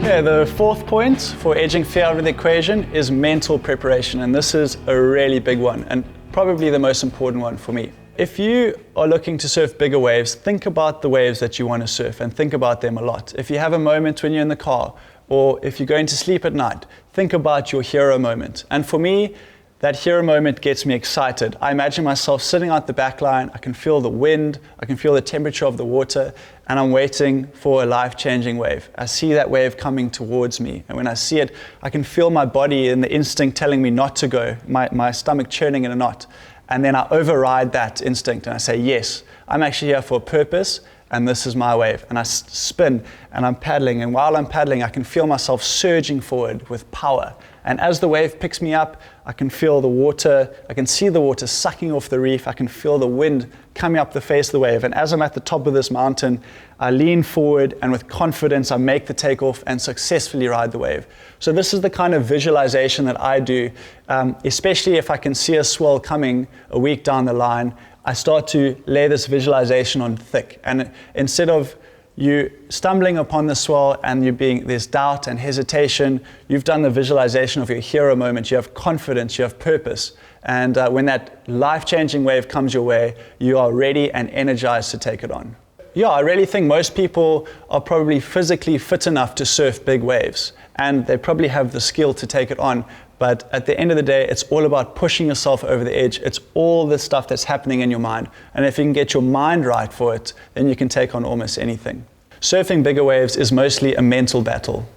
Okay, the fourth point for edging fear out of the equation is mental preparation, and this is a really big one and probably the most important one for me. If you are looking to surf bigger waves, think about the waves that you want to surf and think about them a lot. If you have a moment when you're in the car or if you're going to sleep at night, think about your hero moment. And for me, that hero moment gets me excited. I imagine myself sitting out the back line, I can feel the wind, I can feel the temperature of the water, and I'm waiting for a life-changing wave. I see that wave coming towards me, and when I see it, I can feel my body and the instinct telling me not to go, my stomach churning in a knot. And then I override that instinct and I say, yes, I'm actually here for a purpose, and this is my wave. And I spin and I'm paddling, and while I'm paddling, I can feel myself surging forward with power. And as the wave picks me up, I can feel the water, I can see the water sucking off the reef, I can feel the wind coming up the face of the wave. And as I'm at the top of this mountain, I lean forward and with confidence I make the takeoff and successfully ride the wave. So this is the kind of visualization that I do, especially if I can see a swell coming a week down the line. I start to lay this visualization on thick, and instead of you stumbling upon the swell and there's doubt and hesitation, you've done the visualization of your hero moment. You have confidence, you have purpose, and when that life-changing wave comes your way, you are ready and energized to take it on. Yeah, I really think most people are probably physically fit enough to surf big waves, and they probably have the skill to take it on. But at the end of the day, it's all about pushing yourself over the edge. It's all the stuff that's happening in your mind. And if you can get your mind right for it, then you can take on almost anything. Surfing bigger waves is mostly a mental battle.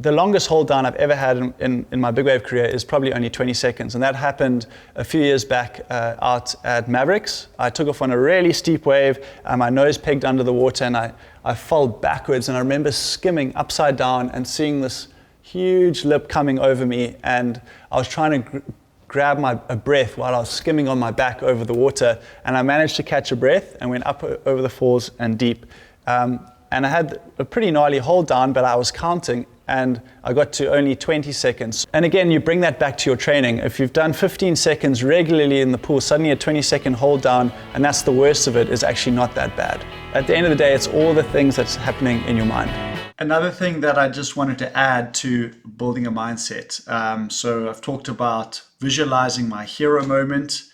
The longest hold down I've ever had in my big wave career is probably only 20 seconds. And that happened a few years back out at Mavericks. I took off on a really steep wave, my nose pegged under the water, and I fell backwards. And I remember skimming upside down and seeing this huge lip coming over me, and I was trying to grab a breath while I was skimming on my back over the water, and I managed to catch a breath and went up over the falls and deep. And I had a pretty gnarly hold down, but I was counting, and I got to only 20 seconds. And again, you bring that back to your training. If you've done 15 seconds regularly in the pool, suddenly a 20-second hold down, and that's the worst of it, is actually not that bad. At the end of the day, it's all the things that's happening in your mind. Another thing that I just wanted to add to building a mindset. So I've talked about visualizing my hero moment,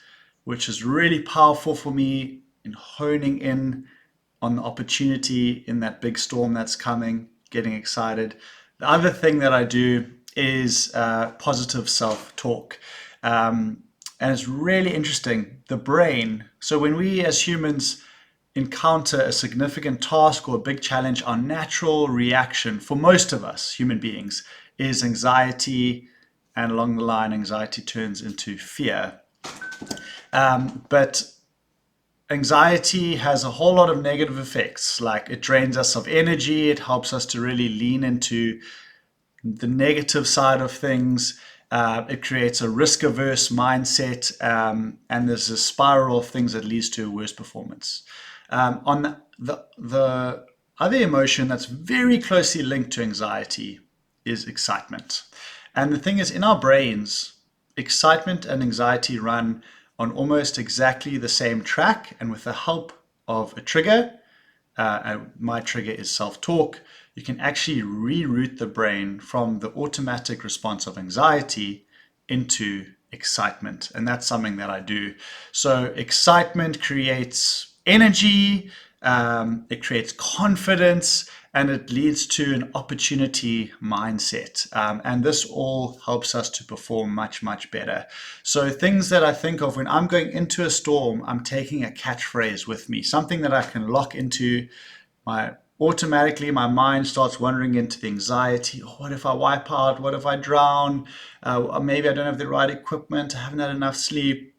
which is really powerful for me in honing in on the opportunity in that big storm that's coming, getting excited. The other thing that I do is positive self-talk. And it's really interesting, the brain. So when we as humans encounter a significant task or a big challenge, our natural reaction for most of us human beings is anxiety, and along the line anxiety turns into fear. But anxiety has a whole lot of negative effects, like it drains us of energy, it helps us to really lean into the negative side of things, it creates a risk-averse mindset, and there's a spiral of things that leads to a worse performance. On the other emotion that's very closely linked to anxiety is excitement. And the thing is, in our brains, excitement and anxiety run on almost exactly the same track, and with the help of a trigger, and my trigger is self-talk, you can actually reroute the brain from the automatic response of anxiety into excitement. And that's something that I do. So excitement creates energy, it creates confidence, and it leads to an opportunity mindset. And this all helps us to perform much, much better. So things that I think of when I'm going into a storm, I'm taking a catchphrase with me, something that I can lock into. Automatically my mind starts wandering into the anxiety. Oh, what if I wipe out? What if I drown? Maybe I don't have the right equipment. I haven't had enough sleep.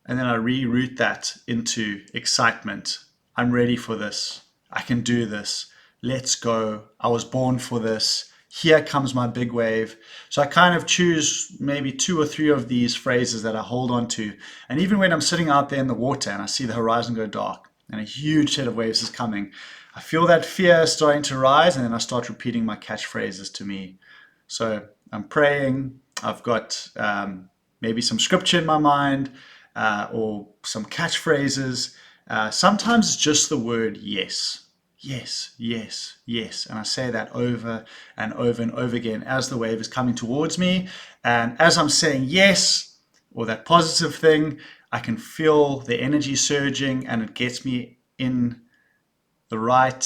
And then I reroute that into excitement. I'm ready for this. I can do this. Let's go. I was born for this. Here comes my big wave. So I kind of choose maybe 2 or 3 of these phrases that I hold on to. And even when I'm sitting out there in the water and I see the horizon go dark and a huge set of waves is coming, I feel that fear starting to rise, and then I start repeating my catchphrases to me. So I'm praying. I've got maybe some scripture in my mind, or some catchphrases. Sometimes it's just the word yes. yes, yes, yes. And I say that over and over and over again as the wave is coming towards me. And as I'm saying yes, or that positive thing, I can feel the energy surging and it gets me in the right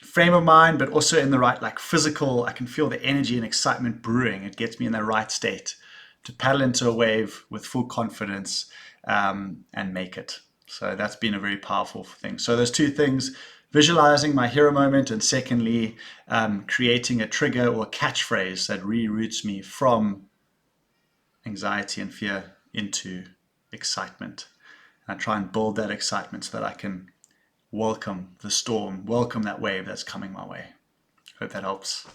frame of mind, but also in the right, like physical, I can feel the energy and excitement brewing. It gets me in the right state to paddle into a wave with full confidence and make it. So that's been a very powerful thing. So those two things, visualizing my hero moment, and secondly, creating a trigger or a catchphrase that reroutes me from anxiety and fear into excitement. And I try and build that excitement so that I can welcome the storm, welcome that wave that's coming my way. Hope that helps.